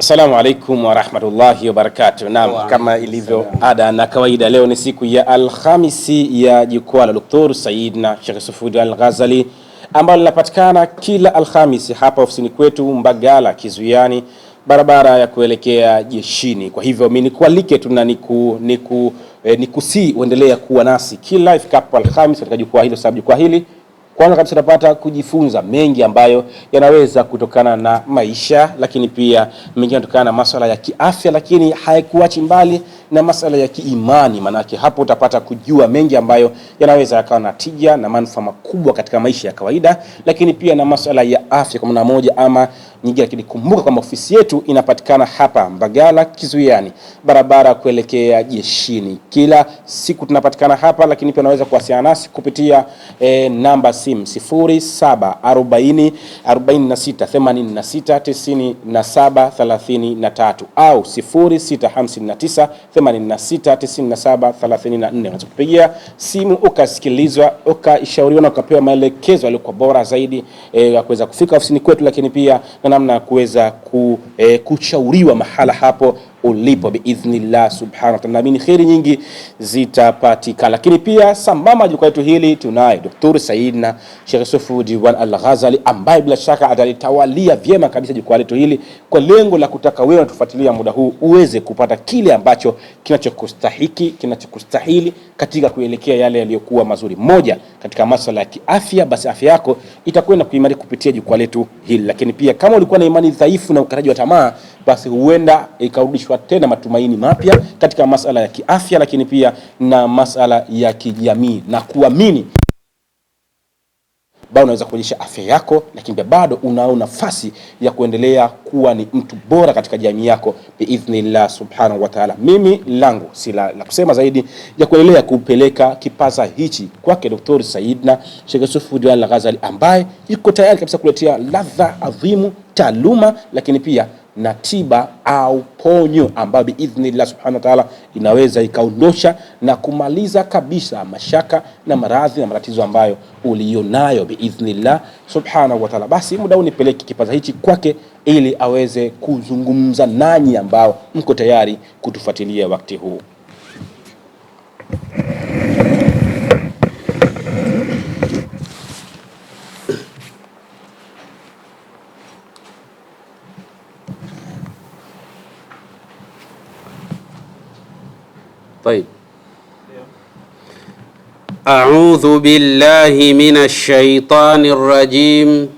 Assalamu alaikum wa rahmatullahi wa barakatuh. Naam, kama ilivyo ada na kawaida, leo ni siku ya Alhamisi ya jukwaa la Dr. Said na Sheikh Sufudi Al-Ghazali ambalo linapatikana kila Alhamisi hapa ofisini kwetu Mbagala Kizuiani, barabara ya kuelekea jeshini. Kwa hivyo mimi nikualike tu na nikusi uendelea kuwa nasi kila ifikapo Alhamisi katika jukwaa hilo, sababu jukwaa hili kwanza kabisa tunapata kujifunza mengi ambayo yanaweza kutokana na maisha, lakini pia mengi yanatokana na masuala ya kiafya, lakini haikuachi mbali na masuala ya kiimani. Manake hapo utapata kujua mengi ambayo yanaweza yakawa na tija na manufaa makubwa katika maisha ya kawaida, lakini pia na masuala ya afya kwa namna moja ama nyingine. Lakini kumbuka kwamba ofisi yetu inapatikana hapa Mbagala Kizuiani, barabara kuelekea jeshini. Kila siku tunapatikana hapa, lakini pia unaweza kuwasiliana nasi kupitia namba simu 0740 46 86 97 33 au 0659 86 97 34. Unaweza kupigia simu ukasikilizwa, ukashauriwa na ukapewa maelekezo yaliyo bora zaidi ya kuweza kufika ofisini kwetu, lakini pia na namna ya kuweza kushauriwa mahala hapo ulipo biidhnillah subhanahu wa ta'ala. Naamini khairi nyingi zitapatikana. Lakini pia sambamba jukwaa letu hili tunaye Dr. Said na Sheikh Sufudi Al-Ghazali ambaye bila shaka atalitawalia vyema kabisa jukwaa letu hili kwa lengo la kutaka wewe unatufuatilia muda huu uweze kupata kile ambacho kinachokustahili katika kuelekea yale yaliyokuwa mazuri. Moja katika masuala ya kiafya, basi afya yako itakwenda kuimarika kupitia jukwaa letu hili. Lakini pia kama ulikuwa na imani dhaifu na ukaraji wa tamaa, basi huenda ikarudishwa tena matumaini mapya katika masuala ya kiafya, lakini pia na masuala ya kijamii na kuamini bado unaweza kuonyesha afya yako, lakini pia bado unao nafasi ya kuendelea kuwa ni mtu bora katika jamii yako biidhnillah subhanahu wa ta'ala. Mimi langu si la kusema zaidi ya kuendelea kupeleka kipaza hichi kwake Dr. Said na Sheikh Sufudi Al-Ghazali ambaye yuko tayari kabisa kuletea ladha adhimu, taaluma, lakini pia na tiba au ponyo ambayo biidhnillah subhanahu wa ta'ala inaweza ikaondosha na kumaliza kabisa mashaka na maradhi na matatizo ambayo ulionayo biidhnillah subhanahu wa ta'ala. Basi muda huu nipeleke kipaza hichi kwake ili aweze kuzungumza nanyi ambao mko tayari kutufuatilia wakati huu. طيب. أعوذ بالله من الشيطان الرجيم.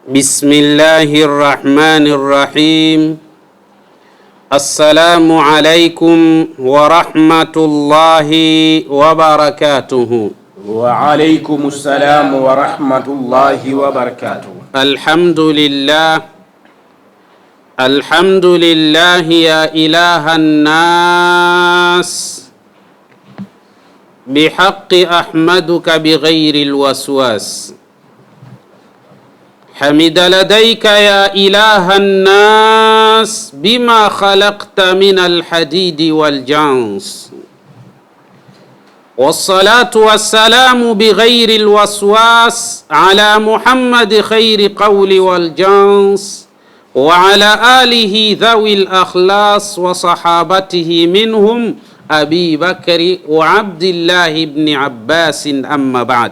بسم الله الرحمن الرحيم. السلام عليكم ورحمة الله وبركاته. وعليكم السلام ورحمة الله وبركاته. الحمد لله، الحمد لله يا إله الناس، بحق أحمدك بغير الوسواس. حمد لديك يا إله الناس بما خلقت من الحديد والجنس. والصلاة والسلام بغير الوسواس على محمد خير قول والجنس وعلى آله ذوي الأخلاص وصحابته منهم أبي بكر وعبد الله بن عباس. أما بعد،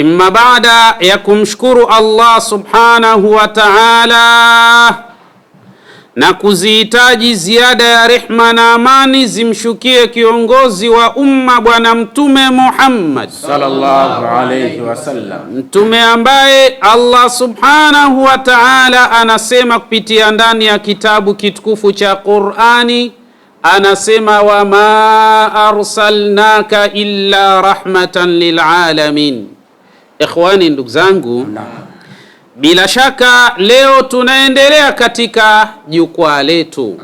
إما بعد يكمشكر الله سبحانه وتعالى na kuzihitaji ziada ya rehma na amani zimshukie kiongozi wa umma Bwana Mtume Muhammad sallallahu alayhi wasallam, mtume ambaye Allah subhanahu wa ta'ala anasema kupitia ndani ya kitabu kitukufu cha Qur'ani, anasema wama arsalnaka illa rahmatan lilalamin. Ikhwani, ndugu zangu, bila shaka leo tunaendelea katika jukwaa letu,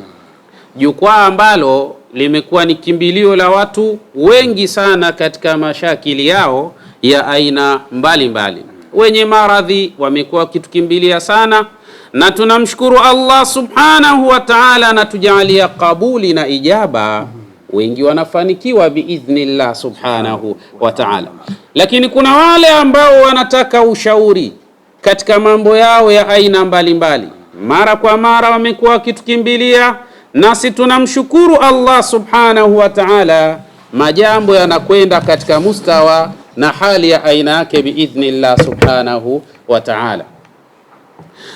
jukwaa ambalo limekuwa ni kimbilio la watu wengi sana katika mashakili yao ya aina mbalimbali. Wenye maradhi wamekuwa wakitukimbilia sana, na tunamshukuru Allah subhanahu wa ta'ala na tujalia kabuli na ijaba. Wengi wanafanikiwa biidhnillah subhanahu wa ta'ala, lakini kuna wale ambao wanataka ushauri katika mambo yao ya aina mbalimbali. mara kwa mara wamekuwa wakitukimbilia, nasi tunamshukuru Allah subhanahu wa ta'ala, majambo yanakwenda katika mustawa na hali ya aina yake biidhnillah subhanahu wa ta'ala.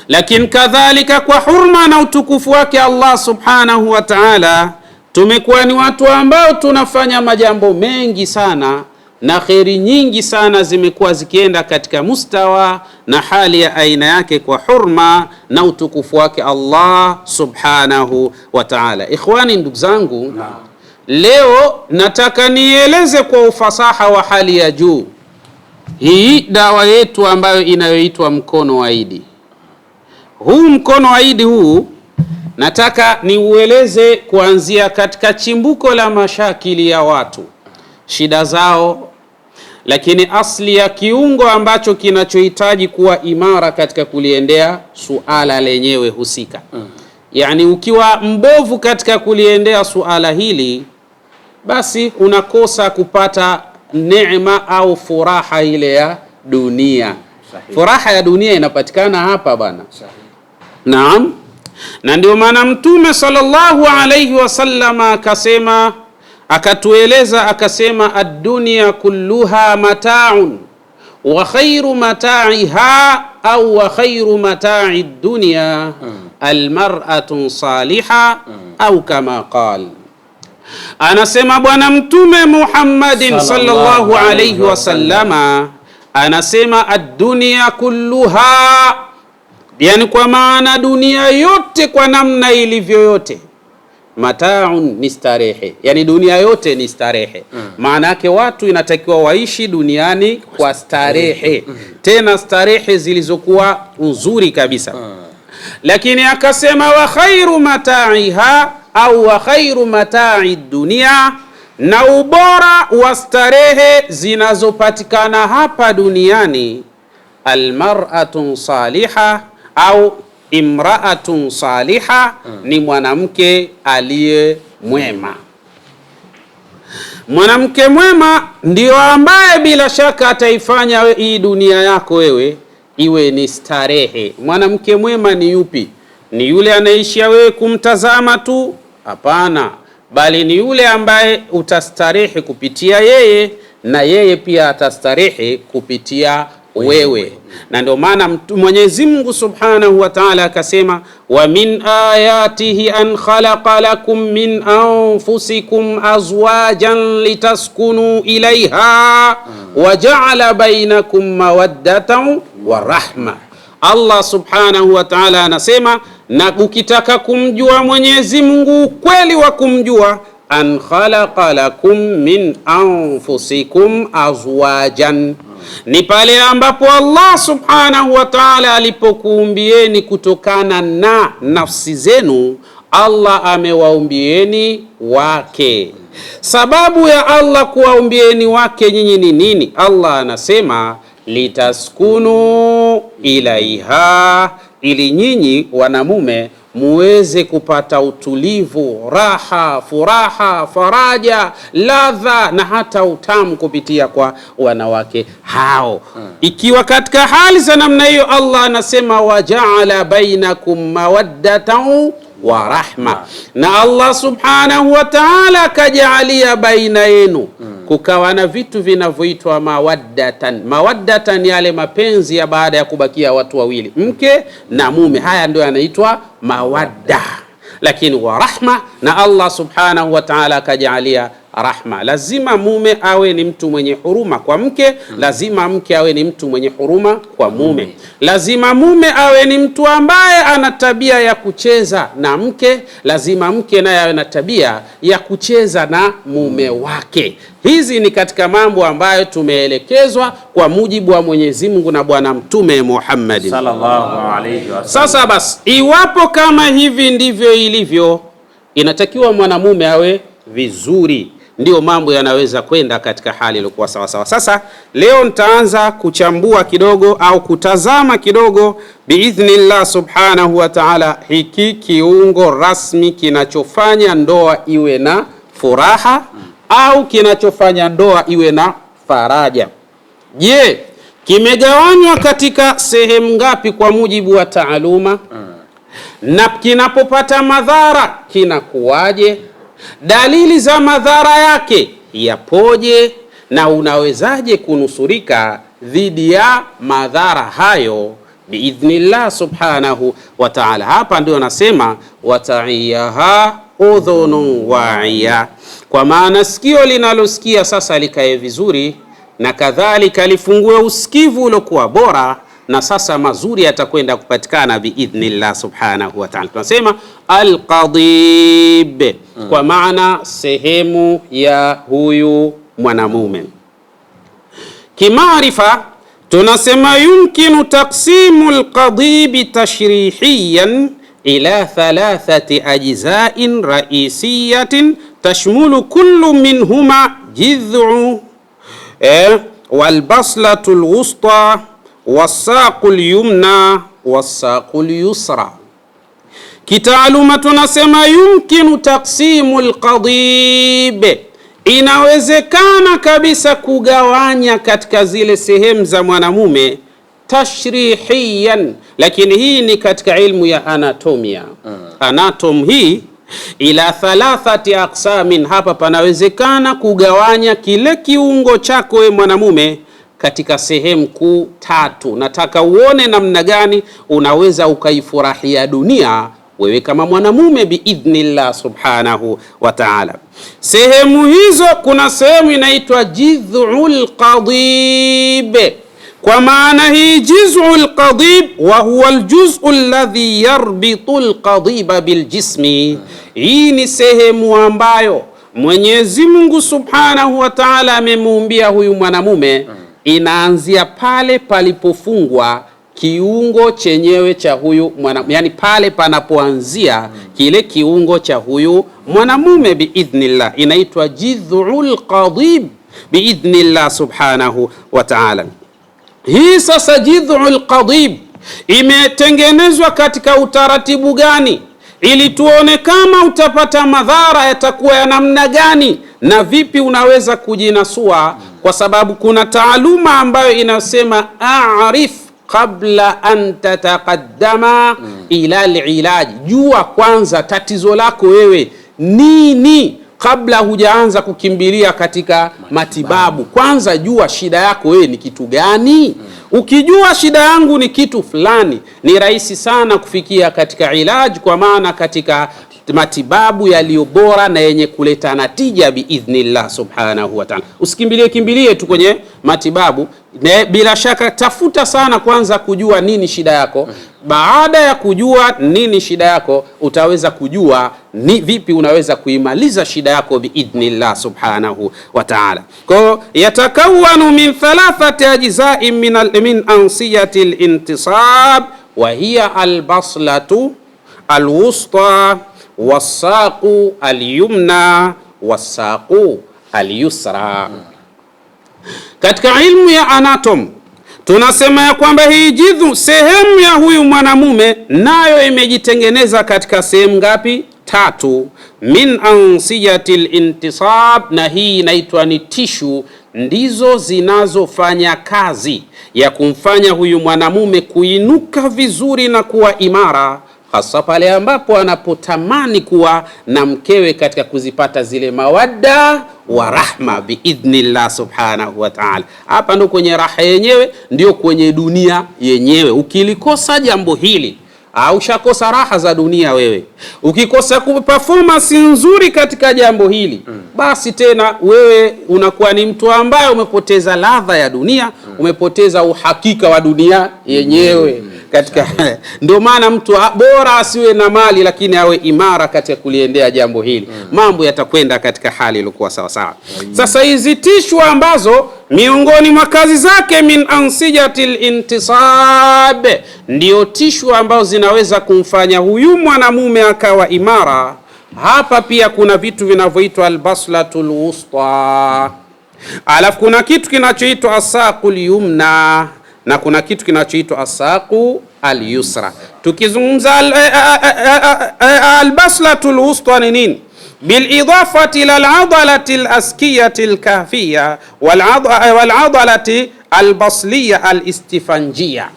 Lakini kadhalika kwa hurma na utukufu wake Allah subhanahu wa ta'ala, tumekuwa ni watu ambao tunafanya majambo mengi sana na kheri nyingi sana zimekuwa zikienda katika mustawa na hali ya aina yake kwa hurma na utukufu wake Allah subhanahu wa ta'ala. Ikhwani, ndugu zangu, leo nataka nieleze kwa ufasaha wa hali ya juu hii dawa yetu ambayo inayoitwa mkono wa Idi. Huu mkono wa Idi huu nataka niueleze kuanzia katika chimbuko la mashakili ya watu, shida zao, lakini asli ya kiungo ambacho kinachohitaji kuwa imara katika kuliendea suala lenyewe husika. Yani ukiwa mbovu katika kuliendea suala hili, basi unakosa kupata neema au furaha ile ya dunia. Sahihi. Furaha ya dunia inapatikana hapa bana. Naam. Na ndio maana Mtume sallallahu alayhi wasallam akasema, akatueleza akasema, ad-dunya kulluha mata'un wa khairu mata'iha au wa khairu mata'i ad-dunya al-mar'atu salihah au kama qala. Anasema Bwana Mtume Muhammadin sallallahu alayhi wasallama, anasema ad-dunya kulluha, yani kwa maana dunia yote kwa namna ilivyo yote, mataun ni starehe, yani dunia yote ni starehe. Maana yake watu inatakiwa waishi duniani kwa starehe, tena starehe zilizokuwa nzuri kabisa. Lakini akasema wa khairu mata'iha au wa khairu mata'i dunia, na ubora wa starehe zinazopatikana hapa duniani, almar'atu salihah au imra'atun salihah, ni mwanamke aliye mwema. Mwanamke mwema ndio ambaye bila shaka ataifanya hii dunia yako wewe iwe ni starehe. Mwanamke mwema ni yupi? Ni yule anaishia wewe kumtazama tu? Hapana, bali ni yule ambaye utastarehe kupitia yeye na yeye pia atastarehe kupitia wewe. Na ndio maana Mwenyezi Mungu Subhanahu wa Ta'ala akasema, wa min ayatihi an khalaqa lakum min anfusikum azwajan litaskunu ilaiha wa ja'ala bainakum mawaddatan wa rahma. Allah Subhanahu wa Ta'ala anasema, na ukitaka kumjua Mwenyezi Mungu kweli wa kumjua, an khalaqa lakum min anfusikum azwajan, ni pale ambapo Allah Subhanahu wa Ta'ala alipokuumbieni kutokana na nafsi zenu, Allah amewaumbieni wake. Sababu ya Allah kuwaumbieni wake nyinyi ni nini? Allah anasema litaskunu ilaiha, ili nyinyi wanamume muweze kupata utulivu, raha, furaha, faraja, ladha na hata utamu kupitia kwa wanawake hao. Ikiwa katika hali za namna hiyo, Allah anasema waja'ala bainakum mawaddatan wa rahma, na Allah Subhanahu wa Ta'ala akajalia baina yenu kukawa na vitu vinavyoitwa mawaddatan. Mawaddatan yale mapenzi ya baada ya kubakia watu wawili, mke na mume, haya ndio yanaitwa mawadda. Lakini wa rahma, na Allah Subhanahu wa Ta'ala akajalia rahma. Lazima mume awe ni mtu mwenye huruma kwa mke, lazima mke awe ni mtu mwenye huruma kwa mume, lazima mume awe ni mtu ambaye ana tabia ya kucheza na mke, lazima mke naye awe na tabia ya kucheza na mume wake. Hizi ni katika mambo ambayo tumeelekezwa kwa mujibu wa Mwenyezi Mungu na Bwana Mtume Muhammad sallallahu alayhi wasallam. Sasa basi, iwapo kama hivi ndivyo ilivyo, inatakiwa mwanamume awe vizuri, ndio mambo yanaweza kwenda katika hali iliyokuwa sawa sawa. Sasa leo nitaanza kuchambua kidogo au kutazama kidogo biidhnillah Subhanahu wa Ta'ala hiki kiungo rasmi kinachofanya ndoa iwe na furaha au kinachofanya ndoa iwe na faraja. Je, kimegawanywa katika sehemu ngapi kwa mujibu wa taaluma? na kinapopata madhara kinakuwaje, dalili za madhara yake yapoje, na unawezaje kunusurika dhidi ya madhara hayo biidhnillah subhanahu wa ta'ala. Hapa ndio nasema wataiyaha udhunun wa'iya, kwa maana sikio linalosikia sasa likae vizuri, na kadhalika lifungue usikivu uliokuwa bora, na sasa mazuri yatakwenda kupatikana biidhnillah subhanahu wa ta'ala. Tunasema alqadib kwa maana sehemu ya huyu mwanamume. Kimaarifa tunasema yumkinu taqsimu alqadib tashrihiyan ila thalathati ajza'in raisiyatin tashmulu kullu minhuma jidh'u walbaslatu alwusta wasaqu alyumna wasaqu alyusra. Kitaaluma tunasema yumkinu taqsimu alqadib, inawezekana kabisa kugawanya katika zile sehemu za mwanamume tashrihiyan, lakini hii ni katika ilmu ya anatomia. Anatom hii ila thalathati aqsamin, hapa panawezekana kugawanya kile kiungo chako we mwanamume katika sehemu kuu tatu. Nataka uone namna gani unaweza ukaifurahia dunia wewe kama mwanamume biidhnillah subhanahu wa ta'ala. Sehemu hizo, kuna sehemu inaitwa jidh'ul qadib, kwa maana hii jiz'ul qadib wa huwa aljuz'u alladhi yarbitu alqadiba biljismi. Hii ni sehemu ambayo Mwenyezi Mungu subhanahu wa ta'ala amemuumbia huyu mwanamume, inaanzia pale palipofungwa kiungo chenyewe cha huyu mwanamume, yani pale panapoanzia kile kiungo cha huyu mwanamume biidhnillah, inaitwa jidh'ul qadib biidhnillah subhanahu wa ta'ala. Hii sasa jidh'ul qadib imetengenezwa katika utaratibu gani, ili tuone kama utapata madhara yatakuwa ya namna gani na vipi unaweza kujinasua, kwa sababu kuna taaluma ambayo inasema a'rif qabla an tataqaddama ila al-ilaj. Jua kwanza tatizo lako wewe nini kabla hujaanza kukimbilia katika matibabu. Kwanza jua shida yako wewe ni kitu gani. Ukijua shida yangu ni kitu fulani, ni rahisi sana kufikia katika ilaj, kwa maana katika matibabu yaliyo bora na yenye kuleta natija biidhnillah subhanahu wa ta'ala. Usikimbilie tu kwenye matibabu. Bila shaka tafuta sana kwanza kujua nini shida yako. Baada ya kujua nini shida yako, utaweza kujua ni vipi unaweza kuimaliza shida yako biidhnillah subhanahu wa ta'ala. Kwa yatakawanu min thalathati ajza'in min ansiyati al-intisab wa hiya al-baslatu al-wusta wasaqu al-yumna wasaqu al-yusra. Katika ilmu ya anatom tunasema ya kwamba hii jidhu, sehemu ya huyu mwanamume, nayo imejitengeneza katika sehemu ngapi? Tatu. Min ansiyatil intisab, na hii inaitwa ni tishu, ndizo zinazofanya kazi ya kumfanya huyu mwanamume kuinuka vizuri na kuwa imara, hasa pale ambapo anapotamani kuwa na mkewe katika kuzipata zile mawadda wa rahma biidhnillah subhanahu wa ta'ala. Hapa ndo kwenye raha yenyewe, ndio kwenye dunia yenyewe. Ukilikosa jambo hili, au shakosa raha za dunia wewe. Ukikosa performance nzuri katika jambo hili, basi tena wewe unakuwa ni mtu ambaye umepoteza ladha ya dunia, umepoteza uhakika wa dunia yenyewe. Katika ndio maana mtu bora asiwe na mali, lakini awe imara katika kuliendea jambo hili. Mambo yatakwenda katika hali iliyokuwa sawa sawa. Sasa hizi tishu ambazo miongoni mwa kazi zake min ansijatil intisab, ndio tishu ambazo zinaweza kumfanya huyu mwanamume akawa imara. Hapa pia kuna vitu vinavyoitwa albaslatul wusta, alafu kuna kitu kinachoitwa asaqul yumna, na kuna kitu kinachoitwa asaqu al-yusra. Tukizungumza al-baslatul wusta ni nini? Bil idafati ila al-adalati al-askiyati al-kahfiyya wal adalati al-basliya al-istifanjia.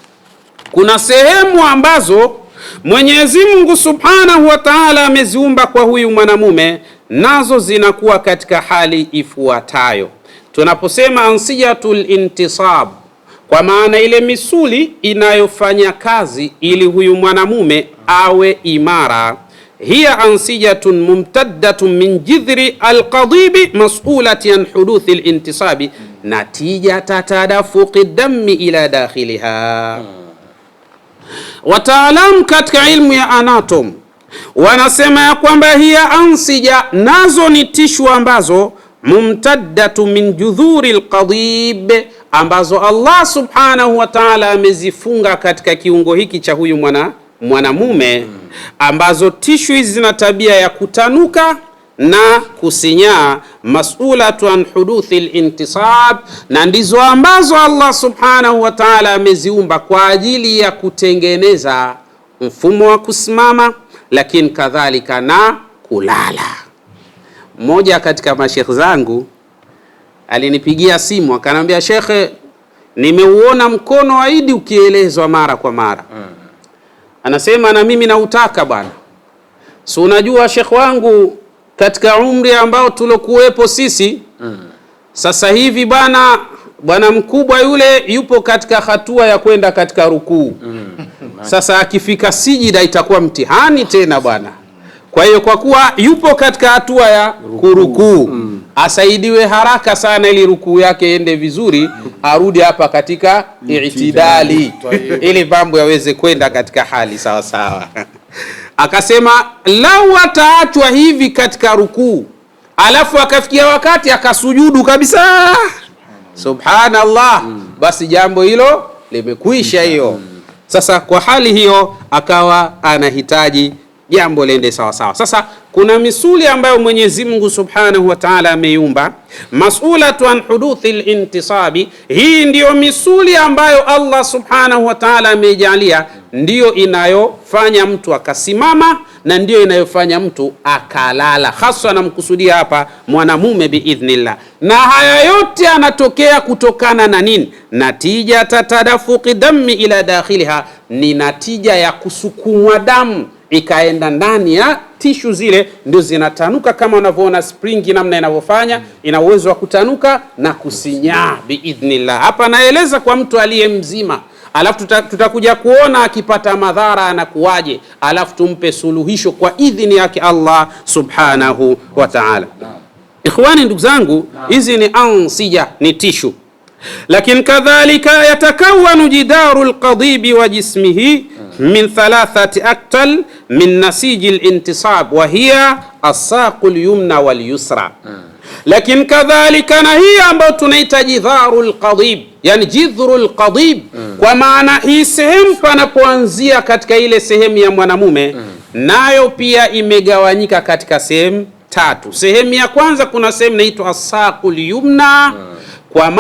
Kuna sehemu ambazo Mwenyezi Mungu Subhanahu wa Ta'ala ameziumba kwa huyu mwanamume, nazo zinakuwa katika hali ifuatayo. Tunaposema ansijatul intisab, kwa maana ile misuli inayofanya kazi ili huyu mwanamume awe imara, hiya ansijatun mumtaddatun min jidhri alqadibi mas'ulati an huduthi alintisabi natijata tadafuqi dami ila dakhiliha. Wataalamu katika ilmu ya anatom wanasema ya kwamba hiya ansija, nazo ni tishu ambazo mumtaddatu min judhuri alqadib, ambazo Allah subhanahu wa ta'ala amezifunga katika kiungo hiki cha huyu mwanamume, ambazo tishu hizi zina tabia ya kutanuka na kusinyaa, mas'ulatu an huduthi al-intisab, na ndizo ambazo Allah subhanahu wa ta'ala ameziumba kwa ajili ya kutengeneza mfumo wa kusimama, lakini kadhalika na kulala. Mmoja katika mashekhi zangu alinipigia simu akanambia, shekhe, nimeuona mkono wa Idi ukielezwa mara kwa mara. Anasema na mimi nautaka bwana. So unajua shekhi wangu, katika umri ambao tulokuwepo sisi, sasa hivi bwana mkubwa yule yupo katika hatua ya kwenda katika rukuu. Sasa akifika sijida itakuwa mtihani tena bwana. Kwa hiyo kwa kuwa yupo katika hatua ya kurukuu, asaidiwe haraka sana ili rukuu yake ende vizuri, arudi hapa katika i'tidali ili mambo yaweze kwenda katika hali sawa sawa. Akasema lau ataachwa hivi katika rukuu, alafu akafikia wakati akasujudu kabisa, subhanallah, basi jambo hilo limekwisha hiyo. Sasa kwa hali hiyo akawa anahitaji jambo lende sawa sawa. Sasa kuna misuli ambayo Mwenyezi Mungu Subhanahu wa Ta'ala ameiumba, mas'ulatu an huduthi al-intisabi. Hii ndiyo misuli ambayo Allah Subhanahu wa Ta'ala ameijalia, ndiyo inayofanya mtu akasimama na ndiyo inayofanya mtu akalala, hasa namkusudia hapa mwanamume biidhnillah. Na haya yote yanatokea kutokana na nini? Natija tatadafuqi dami ila dakhiliha, ni natija ya kusukumwa damu ikaenda ndani ya tishu zile, ndio zinatanuka kama unavyoona springi namna inavyofanya, ina uwezo wa kutanuka na kusinyaa biidhnillah. Hapa naeleza kwa mtu aliye mzima, alafu tutakuja kuona akipata madhara anakuwaje, alafu tumpe suluhisho kwa idhini yake Allah subhanahu wa ta'ala. Ikhwani, ndugu zangu, hizi ni ansija, ni tishu. Lakini kadhalika yatakawanu jidaru alqadibi wa jismihi min thalathati aktal min nasiji al-intisab wa hiya as-saqu al-yumna wal-yusra. Lakini kadhalika na hii ambayo tunaita jidharu al-qadib, yani jidhru al-qadib, kwa maana hii sehemu panapoanzia katika ile sehemu ya mwanamume, nayo pia imegawanyika katika sehemu tatu. Sehemu ya kwanza kuna sehemu inaitwa as-saqu al-yumna, kwa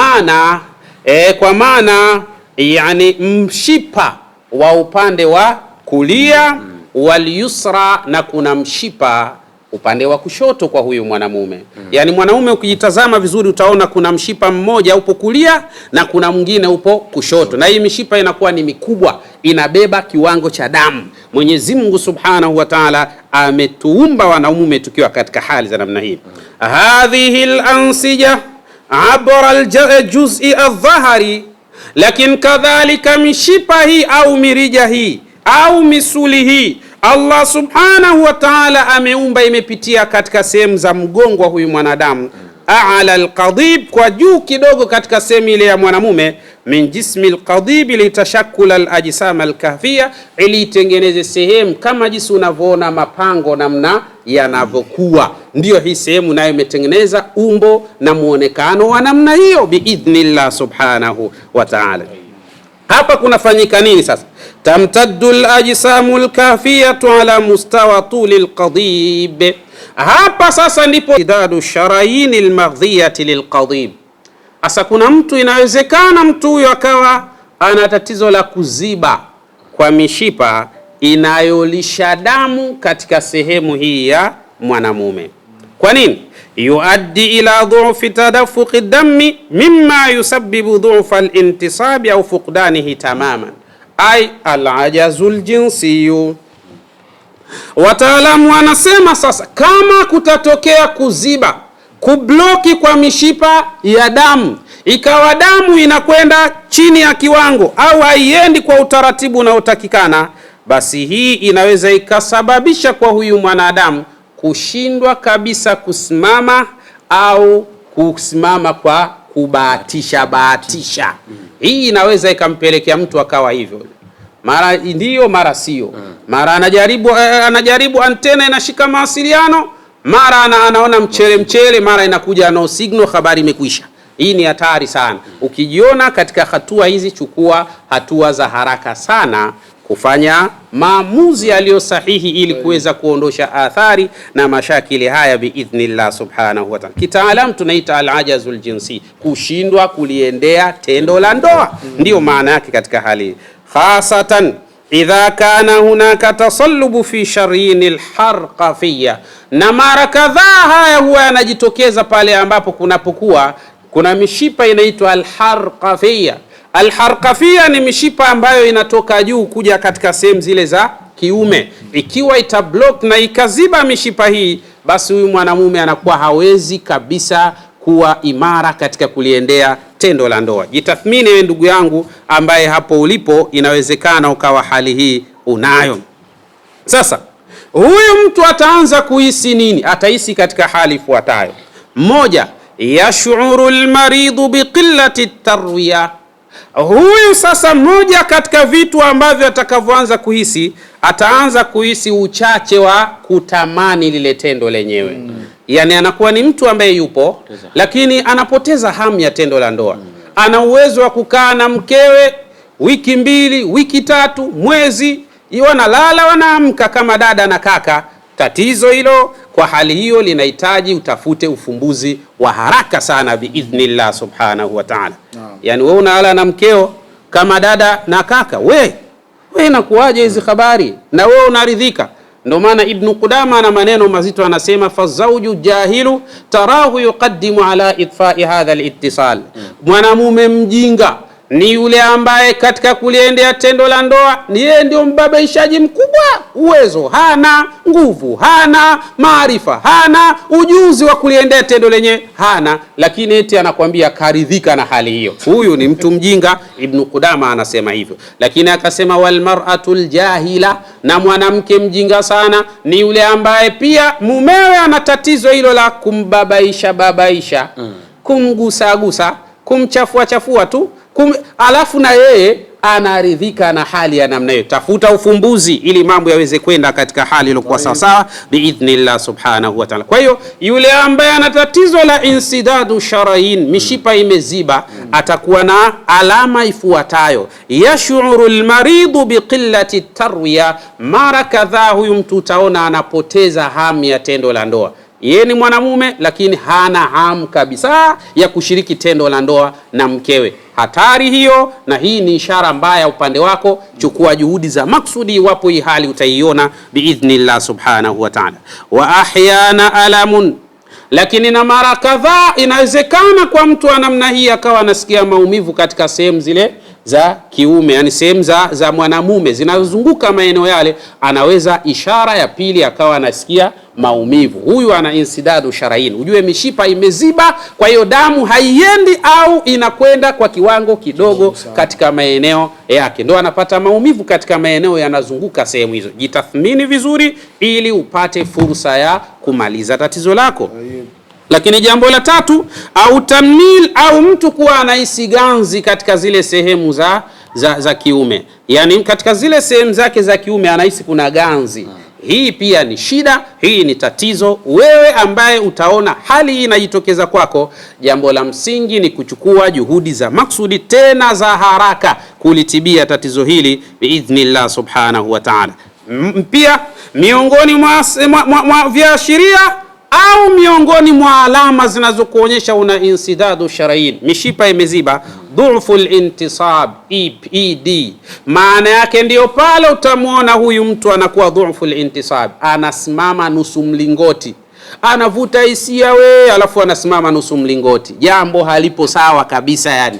maana yani mshipa wa upande wa kulia, wal yusra, na kuna mshipa upande wa kushoto kwa huyu mwanamume. Yani mwanamume ukijitazama vizuri utaona kuna mshipa mmoja upo kulia na kuna mwingine upo kushoto, na hii mishipa inakuwa ni mikubwa, inabeba kiwango cha damu. Mwenyezi Mungu Subhanahu wa Ta'ala ametuumba wanaume tukiwa katika hali za namna hii. Hadhihi al-ansija abra al-juz'i adh-dhahri, lakini kadhalika mishipa hii au mirija hii au misuli hii Allah Subhanahu wa Ta'ala ameumba, imepitia katika sehemu za mgongo wa huyu mwanadamu, a'la al-qadib, kwa juu kidogo katika sehemu ile ya mwanamume, min jismi al-qadib litashakkula al-ajsam al-kahfiyya, ili itengeneze sehemu kama jinsi unavyoona mapango namna yanavyokuwa, ndio hii sehemu nayo imetengeneza umbo na muonekano wa namna hiyo biidhnillah Subhanahu wa Ta'ala. Hapa kunafanyika nini sasa? Tamtaddu al-ajsamu al-kahfiyatu ala mustawa tuli al-qadib. Hapa sasa ndipo idadu sharayin al-maghdhiyati lil-qadib. Asa kuna mtu, inawezekana mtu huyo akawa ana tatizo la kuziba kwa mishipa inayolisha damu katika sehemu hii ya mwanamume. Kwa nini? Yuaddi ila dhu'fi tadafuqi dami mimma yusabbibu dhu'fa al-intisabi au fuqdanihi tamaman, ay al-ajazul jinsiyu. Wataalamu wanasema sasa, kama kutatokea kuziba, kubloki kwa mishipa ya damu, ikawa damu inakwenda chini ya kiwango au haiendi kwa utaratibu unaotakikana, basi hii inaweza ikasababisha kwa huyu mwanadamu kushindwa kabisa kusimama au kusimama kwa kubahatisha. Hii inaweza ikampelekea mtu akawa hivyo, mara ndio mara sio, mara anajaribu antena inashika mawasiliano, mara anaona mchele, mara inakuja no signal, habari imekwisha. Hii ni hatari sana. Ukijiona katika hatua hizi, chukua hatua za haraka sana kufanya maamuzi yaliyo sahihi ili kuweza kuondosha athari na mashakili haya biidhnillah subhanahu wa ta'ala. Kitaalam tunaita al-ajazul jinsi, kushindwa kuliendea tendo la ndoa, ndio maana yake katika hali khasatan idha kana hunaka tasallubu fi shar'inil harqafiyya. Na mara kadhaa haya huwa yanajitokeza pale ambapo kuna mishipa inaitwa al-harqafiyya. Al-harqafiyya ni mishipa ambayo inatoka juu kuja katika sehemu zile za kiume. Ikiwa itablock na ikaziba mishipa hii, basi huyu mwanamume anakuwa hawezi kabisa kuwa imara katika kuliendea tendo la ndoa. Jitathmini wewe ndugu yangu ambaye hapo ulipo, inawezekana ukawa hali hii unayo. Sasa huyu mtu ataanza kuhisi nini? Atahisi katika hali ifuatayo. Moja, yash'uru al-maridu biqillati at-tarwiya. Huyu sasa, moja katika vitu ambavyo atakavyoanza kuhisi, ataanza kuhisi uchache wa kutamani lile tendo lenyewe. Yani anakuwa ni mtu ambaye yupo lakini anapoteza hamu ya tendo la ndoa. Ana uwezo wa kukaa na mkewe wiki 2, wiki 3, mwezi, wanalala wanaamka kama dada na kaka. Tatizo hilo, kwa hali hiyo, linahitaji utafute ufumbuzi wa haraka sana biidhnillah subhanahu wa ta'ala. Yani wewe unalala na mkeo kama dada na kaka, wewe inakuwaje hizi habari na wewe unaridhika? Ndio maana Ibn Qudama ana maneno mazito, anasema fazauju jahilu tarahu yuqaddimu ala itfa'i hadha al-ittisal. Mwanamume mjinga ni yule ambaye katika kuliendea tendo la ndoa ni yeye ndio mbabaishaji mkubwa. Uwezo hana, nguvu hana, maarifa hana, ujuzi wa kuliendea tendo lenye hana, lakini eti anakuambia karidhika na hali hiyo. Huyu ni mtu mjinga. Ibn Qudama anasema hivyo, lakini akasema wal mar'atul jahila, na mwanamke mjinga sana ni yule ambaye pia mumewe ana tatizo hilo la kumbabaisha, kumgusa, kumchafua tu, alafu na yeye anaridhika na hali ya namna hiyo. Tafuta ufumbuzi ili mambo yaweze kwenda katika hali iliyokuwa sawa sawa biidhnillah subhanahu wa ta'ala. Kwa hiyo yule ambaye ana tatizo la insidadu sharain, mishipa imeziba, atakuwa na alama ifuatayo: yash'uru al-maridu biqillati tarwiya. Mara kadhaa huyu mtu utaona anapoteza hamu ya tendo la ndoa. Yeye ni mwanamume lakini hana hamu kabisa ya kushiriki tendo la ndoa na mkewe. Hatari hiyo, na hii ni ishara mbaya upande wako. Chukua juhudi za maksudi iwapo hii hali utaiona biidhnillah subhanahu wa ta'ala. Wa ahyana alamun, lakini na mara kadhaa inawezekana kwa mtu wa namna hii akawa anasikia maumivu katika sehemu zile za kiume, yani sehemu za mwanamume zinazozunguka maeneo yale. Anaweza ishara ya pili akawa anasikia maumivu. Huyu ana insidadu sharain. Ujue mishipa imeziba, kwa hiyo damu haiendi au inakwenda kwa kiwango kidogo katika maeneo yake, ndio anapata maumivu katika maeneo yanazunguka sehemu hizo. Jitathmini vizuri ili upate fursa ya kumaliza tatizo lako. Lakini jambo la tatu, au tamnil, au mtu kuwa anahisi ganzi katika zile sehemu za kiume, yani katika zile sehemu zake za kiume anahisi kuna ganzi. Hii pia ni shida, hii ni tatizo. Wewe ambaye utaona hali hii inajitokeza kwako, jambo la msingi ni kuchukua juhudi za maksudi tena za haraka kulitibia tatizo hili biidhnillah subhanahu wa ta'ala. Pia miongoni mwa viashiria au miongoni mwa alama zinazokuonyesha una insidadu sharain, mishipa imeziba, dhuful intisab, ED. Maana yake ndio pale utamuona huyu mtu anakuwa dhuful intisab, anasimama nusu mlingoti, anavuta hisia alafu anasimama nusu mlingoti. Jambo halipo sawa kabisa yani.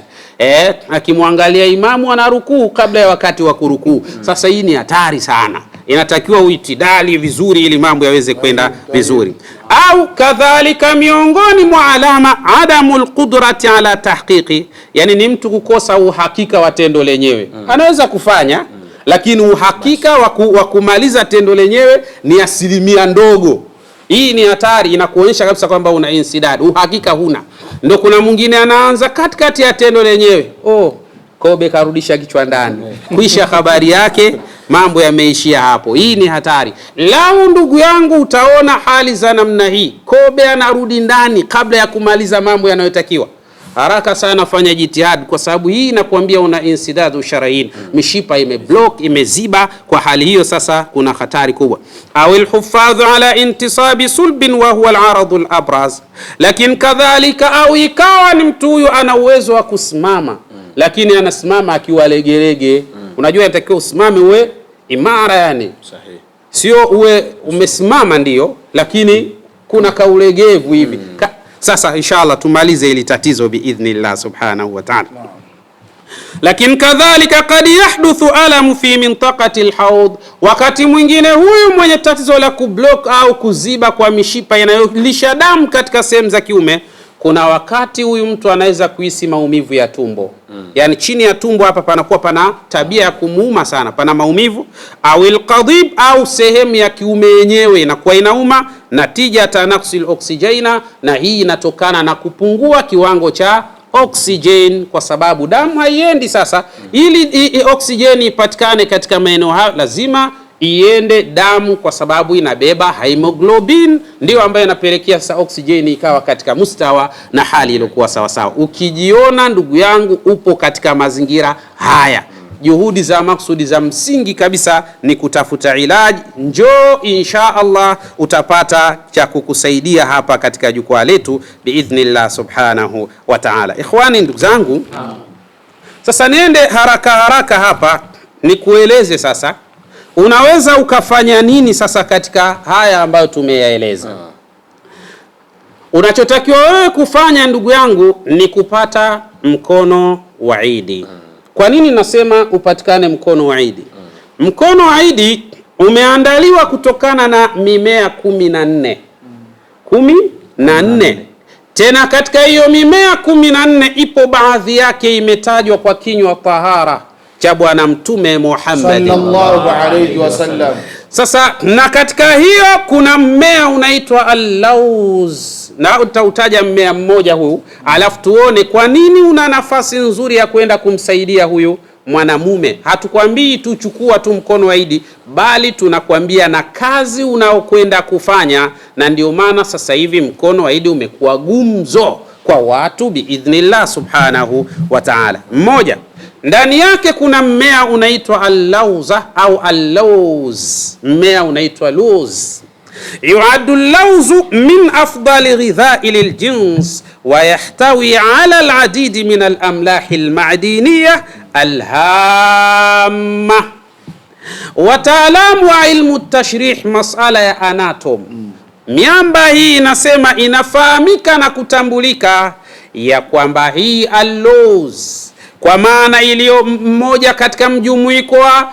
akimwangalia imamu ana rukuu kabla ya wakati wa kurukuu. Sasa hii ni hatari sana, inatakiwa uitidali vizuri ili mambo yaweze kwenda vizuri. Au kadhalika miongoni mwa alama adamul qudrati ala tahqiqi, yani ni mtu kukosa uhakika wa tendo lenyewe. Anaweza kufanya lakini uhakika wa kumaliza tendo lenyewe ni asilimia ndogo. Hii ni hatari, inakuonyesha kabisa kwamba una insidad, uhakika huna. Ndio kuna mwingine anaanza katikati ya tendo lenyewe, kobe karudisha kichwa ndani, kuisha habari yake, mambo yameishia hapo. Hii ni hatari. Lau ndugu yangu utaona hali za namna hii, kobe anarudi ndani kabla ya kumaliza mambo yanayotakiwa, haraka sana fanya jitihad, kwa sababu hii inakuambia una insidadu sharain, mishipa imeblock, imeziba. Kwa hali hiyo sasa kuna hatari kubwa. Au alhufadhu ala intisabi sulbin wa huwa alaradu alabraz, lakini kadhalika au ikawa ni mtu huyo ana uwezo wa kusimama lakini anasimama akiwa legelege. Unajua inatakiwa usimame uwe imara, yani sahihi, sio uwe umesimama ndio lakini kuna kaulegevu hivi. Sasa inshallah tumalize ili tatizo biidhnillah subhanahu wa ta'ala. Lakini kadhalika kad yahduthu alamu fi mintaqati alhawd, wakati mwingine huyu mwenye tatizo la kublock au kuziba kwa mishipa inayolisha damu katika sehemu za kiume, kuna wakati huyu mtu anaweza kuhisi maumivu ya tumbo. Yani chini ya tumbo hapa panakuwa pana tabia ya kumuuma sana, pana maumivu. Au alqadib, au sehemu ya kiume yenyewe inakuwa inauma, natija tanaksul oksijena, na hii inatokana na kupungua kiwango cha oxygen, kwa sababu damu haiendi. Sasa ili oxygen ipatikane katika maeneo hayo lazima iende damu, kwa sababu inabeba hemoglobin, ndio ambayo inapelekea sasa oxygen ikawa katika mustawa na hali iliyokuwa sawa sawa. Ukijiona ndugu yangu upo katika mazingira haya, juhudi za maksudi za msingi kabisa ni kutafuta ilaji. Njoo insha Allah utapata cha kukusaidia hapa katika jukwaa letu biidhnillah subhanahu wa ta'ala. Ikhwani, ndugu zangu, sasa niende haraka hapa nikueleze sasa unaweza ukafanya nini sasa katika haya ambayo tumeyaeleza. Unachotakiwa wewe kufanya ndugu yangu ni kupata mkono wa Idi. Kwa nini nasema upatikane mkono wa Idi? Mkono wa Idi umeandaliwa kutokana na mimea 14. 14. Tena katika hiyo mimea 14 ipo baadhi yake imetajwa kwa kinywa tahara cha Bwana Mtume Muhammad sallallahu alayhi wasallam. Sasa na katika hiyo kuna mmea unaitwa al-lauz, na utautaja mmea mmoja huu, alafu tuone kwa nini una nafasi nzuri ya kwenda kumsaidia huyu mwanamume. Hatukwambii tuchukua tu mkono wa Idi, bali tunakwambia na kazi unaokwenda kufanya. Na ndio maana sasa hivi mkono wa Idi umekuwa gumzo kwa watu biidhnillah subhanahu wa ta'ala. Mmoja ndani yake kuna mmea unaitwa al-lauza au al-lauz, mmea unaitwa luz. Yuaddu al-lauzu min afdali ghidha'i liljins wa yahtawi ala al-adid min al-amlahi al-ma'diniyah al-hamma. Wataalamu wa ilmu tashrih, masala ya anatom, miamba hii inasema inafahamika na kutambulika ya kwamba hii al-lauz kwa maana iliyo mmoja katika mjumuiko wa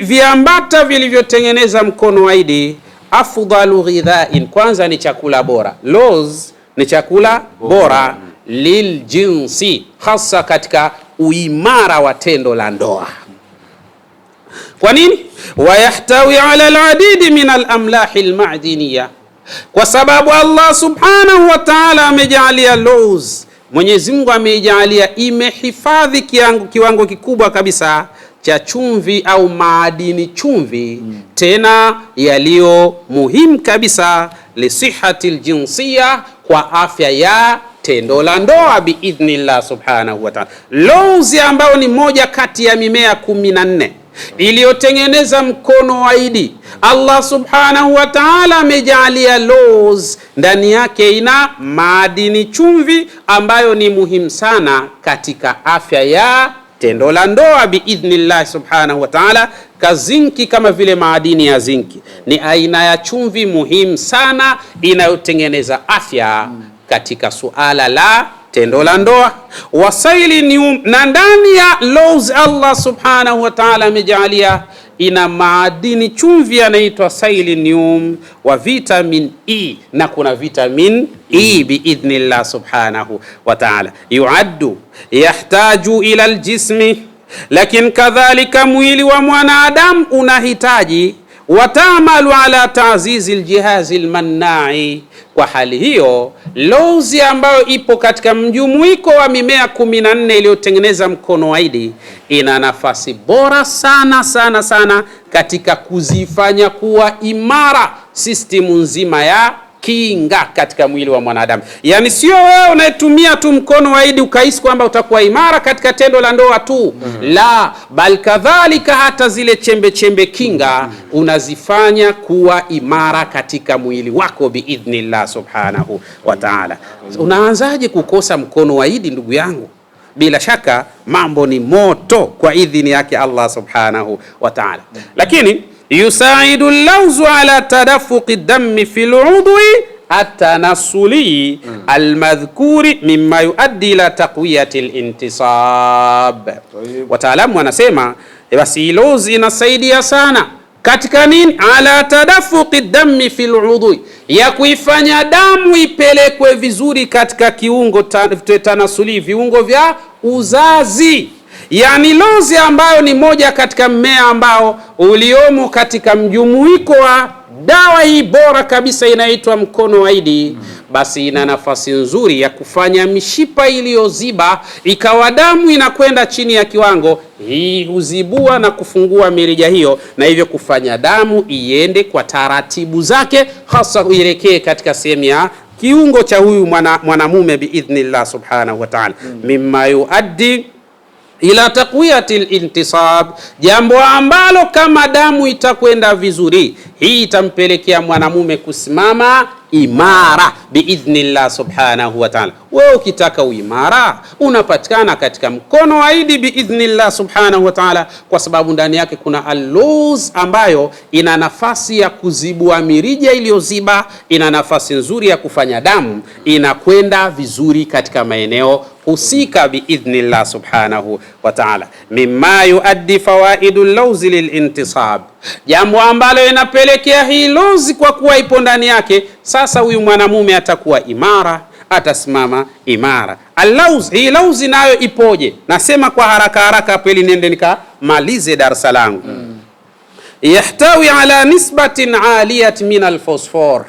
viambata vilivyotengeneza mkono wa Idi, afdalu ghidhain, kwanza ni chakula bora. Lauz ni chakula bora liljinsi, hasa katika uimara wa tendo la ndoa. Kwa nini? Wayahtawi ala aladidi min alamlahi almadiniya, kwa sababu Allah subhanahu wa ta'ala amejalia lauz, Mwenyezi Mungu ameijalia imehifadhi kiwango kikubwa kabisa cha chumvi au maadini chumvi, tena yaliyo muhimu kabisa lisihati aljinsiya, kwa afya ya tendo la ndoa biidhnillah subhanahu wa ta'ala. Lauzi ambayo ni moja kati ya mimea 14 iliyotengeneza mkono wa Idi, Allah subhanahu wa ta'ala amejalia lauz, ndani yake ina madini chumvi ambayo ni muhimu sana katika afya ya tendo la ndoa biidhnillah subhanahu wa ta'ala. Kazinki, kama vile maadini ya zinki ni aina ya chumvi muhimu sana inayotengeneza afya katika suala la tendo la ndoa. Wasailinium, na ndani ya lawz Allah subhanahu wa ta'ala amejalia ina maadini chumvi yanaitwa sailinium wa vitamin E, na kuna vitamin E biidhnillah subhanahu wa ta'ala. Yuaddu yahtaju ila aljismi, lakini kadhalika mwili wa mwanadamu unahitaji watamalu ala ta'zizi aljihazi almannai. Kwa hali hiyo lawzi ambayo ipo katika mjumuiko wa mimea 14 iliyotengeneza mkono waidi ina nafasi bora sana sana sana katika kuzifanya kuwa imara sistimu nzima ya kinga katika mwili wa mwanadamu. Yani sio wewe unatumia tu mkono waidi ukahisi kwamba utakuwa imara katika tendo la ndoa tu. La, bal kadhalika hata zile chembe chembe kinga unazifanya kuwa imara katika mwili wako biidhnillah subhanahu wa ta'ala. Unaanzaje kukosa mkono waidi ndugu yangu? Bila shaka mambo ni moto kwa idhini yake Allah subhanahu wa ta'ala. Lakini yusaidu lawzu ala tadafuqi dami fi ludwi atanasuli almadhkuri mimma yuaddi ila taqwiyati alintisab. Wataalamu wanasema basi lawzi inasaidia sana katika nini? Ala tadafuqi dami fi ludwi, ya kuifanya damu ipelekwe vizuri katika kiungo tanasuli, viungo vya uzazi. Yani lawzi ambayo ni moja katika mmea ambao uliomo katika mjumuiko wa dawa hii bora kabisa inaitwa mkono waidi, basi ina nafasi nzuri ya kufanya mishipa iliyoziba ikawa damu inakwenda chini ya kiwango, hii huzibua na kufungua mirija hiyo, na hivyo kufanya damu iende kwa taratibu zake, hasa uelekee katika sehemu ya kiungo cha huyu mwanamume biidhnillah subhanahu wa ta'ala. Mimma yuaddi ila taqwiyati alintisab, jambo ambalo kama damu itakwenda vizuri, hii itampelekea mwanamume kusimama imara biidhnillah subhanahu wa ta'ala. Wewe ukitaka uimara unapatikana katika mkono waidi biidhnillah subhanahu wa ta'ala, kwa sababu ndani yake kuna aluz ambayo ina nafasi ya kuzibua mirija iliyoziba, ina nafasi nzuri ya kufanya damu inakwenda vizuri katika maeneo husika biidhnillah subhanahu wa ta'ala. Mimma yuaddi fawaidu lawzi lilintisab, jambo ambalo inapelekea hii lawzi kwa kuwa ipo ndani yake, sasa huyu mwanamume atakuwa imara, atasimama imara. Al-lawz, hii lawzi nayo ipoje? Nasema kwa haraka haraka hapo ili niende nikamalize darasa langu. Yahtawi ala nisbatin aliyat min alfosfor.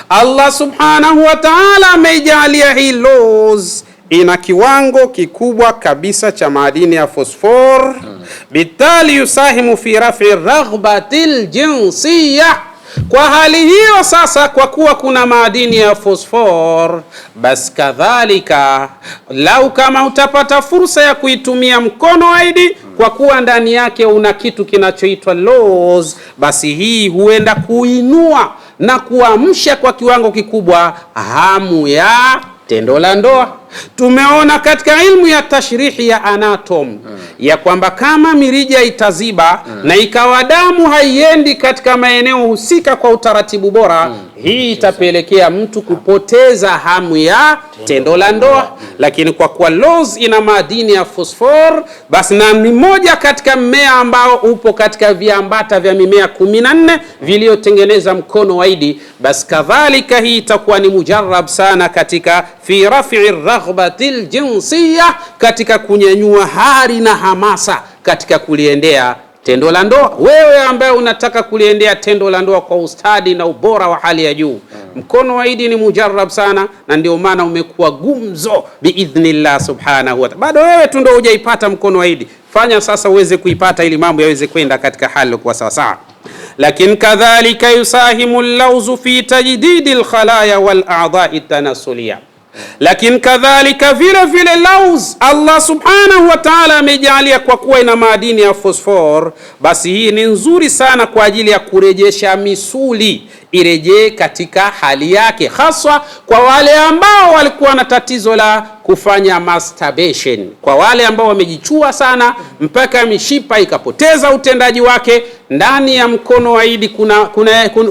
Allah subhanahu wa ta'ala amejalia hii lawz ina kiwango kikubwa kabisa cha madini ya fosfor, bitali yusahimu fi rafi raghbatil jinsiyya. Kwa hali hiyo sasa, kwa kuwa kuna madini ya fosfor, basi kadhalika lau kama utapata fursa ya kuitumia mkono waidi, kwa kuwa ndani yake una kitu kinachoitwa lawz, basi hii huenda kuinua na kuamsha kwa kiwango kikubwa hamu ya tendo la ndoa. Tumeona katika ilmu ya tashrihi ya anatom ya kwamba kama mirija itaziba na ikawa damu haiendi katika maeneo husika kwa utaratibu bora, hii itapelekea mtu kupoteza hamu ya tendo la ndoa. Lakini kwa kuwa lawz ina madini ya fosfor, basi na ni moja katika mmea ambao upo katika viambata vya mimea 14 viliotengeneza mkono waidi, basi kadhalika hii itakuwa ni mujarrab sana katika fi rafi'i raghbatil jinsiyya, katika kunyanyua hari na hamasa katika kuliendea tendo la ndoa. Wewe ambaye unataka kuliendea tendo la ndoa kwa ustadi na ubora wa hali ya juu, mkono waidi ni mujarrab sana, na ndio maana umekuwa gumzo biidhnillah subhanahu wa ta'ala. Bado wewe tu ndio hujaipata mkono waidi, fanya sasa uweze kuipata ili mambo yaweze kwenda katika hali kwa sawa sawa. Lakini kadhalika yusahimu al-lawzu fi tajdidi al-khalaya wal a'dha'i tanasuliya. Lakini kadhalika vile vile lawz Allah subhanahu wa ta'ala amejalia kwa kuwa ina madini ya fosfor, basi hii ni nzuri sana kwa ajili ya kurejesha misuli irejee katika hali yake, haswa kwa wale ambao walikuwa na tatizo la kufanya masturbation, kwa wale ambao wamejichua sana mpaka mishipa ikapoteza utendaji wake. Ndani ya mkono wa Idi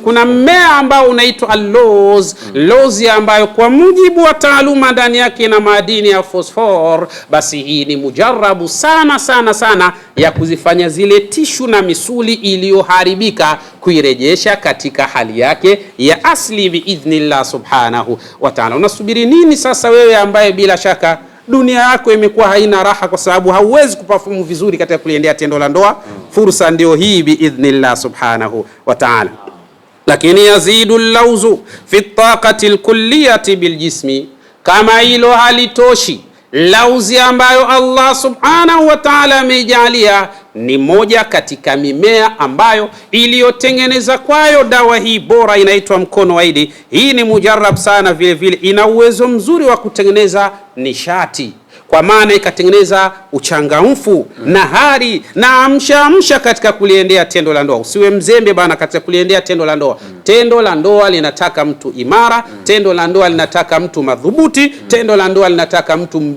kuna mmea ambao unaitwa aloes, lozi ambayo kwa mujibu wa taaluma ndani yake na madini ya phosphor. Basi hii ni mujarabu sana sana sana ya kuzifanya zile tishu na misuli iliyoharibika kuirejesha katika hali yake ya asli biidhnillah subhanahu wa ta'ala. Unasubiri nini sasa wewe ambaye bila shaka dunia yako imekuwa haina raha kwa sababu hauwezi kuperform vizuri katika kuliendea tendo la ndoa? Fursa ndio hii biidhnillah subhanahu wa ta'ala. Lakini yazidu lawzu fi taqati alkulliyati biljismi, kama hilo halitoshi, lauzi ambayo Allah subhanahu wa ta'ala ameijalia ni moja katika mimea ambayo iliyotengeneza kwayo dawa hii bora inaitwa mkono wa Idi. Hii ni mujarrab sana, vile vile ina uwezo mzuri wa kutengeneza nishati, kwa maana ikatengeneza uchangamfu na hari na amsha katika kuliendea tendo la ndoa. Usiwe mzembe bana katika kuliendea tendo la ndoa. Tendo la ndoa linataka mtu imara, tendo la ndoa linataka mtu madhubuti, tendo la ndoa linataka mtu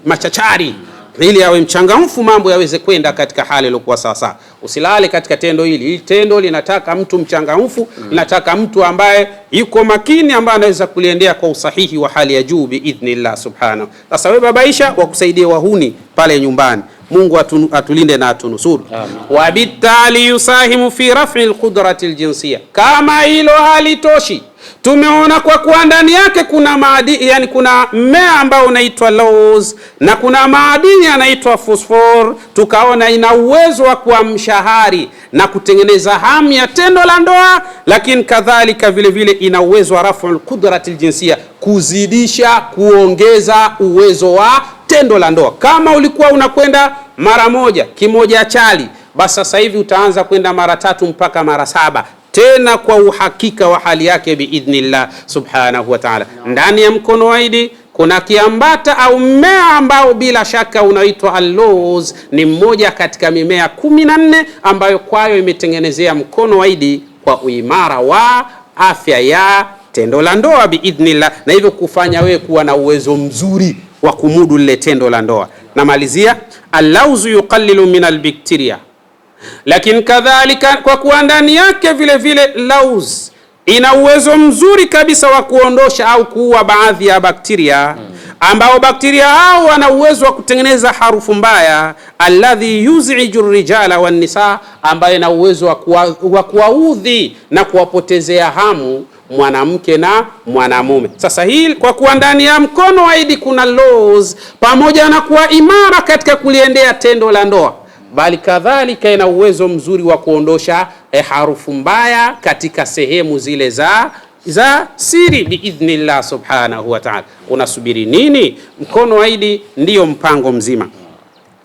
machachari, ili awe mchangamfu, mambo yaweze kwenda katika hali iliyokuwa sawa. Usilale katika tendo hili. Hili tendo linataka mtu mchangamfu, linataka matu ambaye yuko makini, ambaye anaweza kuliendea kwa usahihi wa hali ya juu biidhnillah subhanahu. Sasa wewe babaisha wakusaidie wahuni pale nyumbani. Mungu atulinde na atunusuru. Wa bitali yusahimu fi raf'i alqudrati aljinsiyya. Kama hilo halitoshi, tumeona kwa kuwa ndani yake kuna maadini, yani kuna mmea ambao unaitwa lows na kuna maadini yanaitwa phosphor, tukaona ina uwezo wa kuamsha hari na kutengeneza hamu ya tendo la ndoa, lakini kadhalika vile vile ina uwezo wa raf'ul qudrati aljinsiyya, kuzidisha, kuongeza uwezo wa tendo la ndoa. Kama ulikuwa unakwenda mara moja kimoja chali, basi sasa hivi utaanza kwenda mara 3 mpaka mara 7, tena kwa uhakika wa hali yake biidhnillah subhanahu wa ta'ala. Ndani ya mkono wa Idi kuna kiambata au mmea ambao bila shaka unaitwa aloes. Ni mmoja katika mimea 14 ambayo kwayo imetengenezea mkono wa Idi kwa uimara wa afya ya tendo la ndoa biidhnillah, na hivyo kufanya wewe kuwa na uwezo mzuri wa kumudu lile tendo la ndoa. Namalizia, alauzu yuqallilu min albakteria, lakini kadhalika kwa kuwa ndani yake vile vile lauz ina uwezo mzuri kabisa wa kuondosha au kuua baadhi ya bakteria, ambao bakteria hao wana uwezo wa kutengeneza harufu mbaya, alladhi yuz'iju rijala wan nisa, ambaye na uwezo wa kuwaudhi na kuwapotezea hamu mwanamke na mwanamume. Sasa hii kwa kuwa ndani ya mkono wa Idi kuna laws, pamoja na kuwa imara katika kuliendea tendo la ndoa, bali kadhalika ina uwezo mzuri wa kuondosha harufu mbaya katika sehemu zile za siri biidhnillah subhanahu wa ta'ala. Unasubiri nini? Mkono wa Idi ndiyo mpango mzima.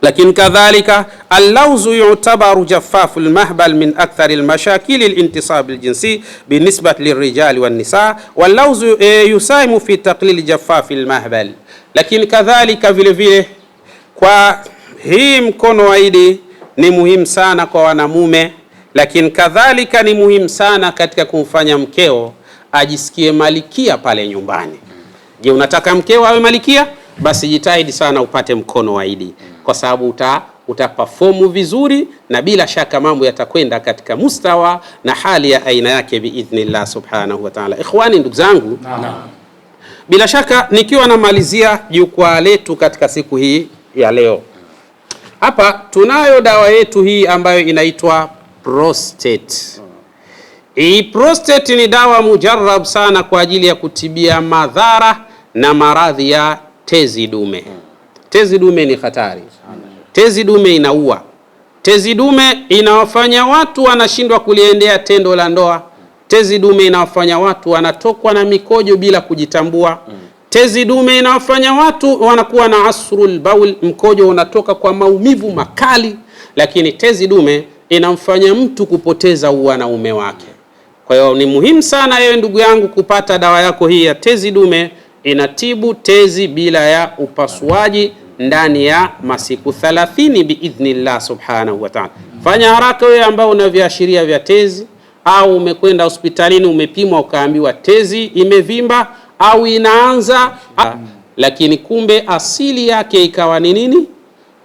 Lakini kadhalika allauzu yu'tabaru jaffafu almahbal min akthar almashakil alintisab aljinsi binisbati lirrijali wan nisa, wallauzu yusahimu fi taqlil jaffafi almahbal. Lakini kadhalika vile vile kwa hii mkono wa Idi ni muhimu sana kwa wanamume, lakini kadhalika ni muhimu sana katika kumfanya mkeo ajisikie malikia pale nyumbani. Je, unataka mkeo awe malikia? Basi jitahidi sana upate mkono wa Idi, kwa sababu utaperform vizuri na bila shaka mambo yatakwenda katika mustawa na hali ya aina yake biidhnillah subhanahu wa ta'ala. Ikhwani, ndugu zangu, bila shaka nikiwa namalizia jukwaa letu katika siku hii ya leo, hapa tunayo dawa yetu hii ambayo inaitwa prostate. Hii prostate ni dawa mujarrab sana kwa ajili ya kutibia madhara na maradhi ya tezi dume. Tezi dume ni hatari. Tezi dume inaua. Tezi dume inawafanya watu wanashindwa kuliendea tendo la ndoa. Tezi dume inawafanya watu wanatokwa na mikojo bila kujitambua. Tezi dume inawafanya watu wanakuwa na asrul baul, mkojo unatoka kwa maumivu makali. Lakini tezi dume inamfanya mtu kupoteza wanaume wake. Kwa hiyo ni muhimu sana wewe ndugu yangu kupata dawa yako hii ya tezi dume. Inatibu tezi bila ya upasuaji ndani ya masiku 30 biidhnillah subhanahu wa ta'ala. Fanya haraka wewe ambao una viashiria vya tezi au umekwenda hospitalini umepimwa ukaambiwa tezi imevimba au inaanza, lakini kumbe asili yake ikawa ni nini?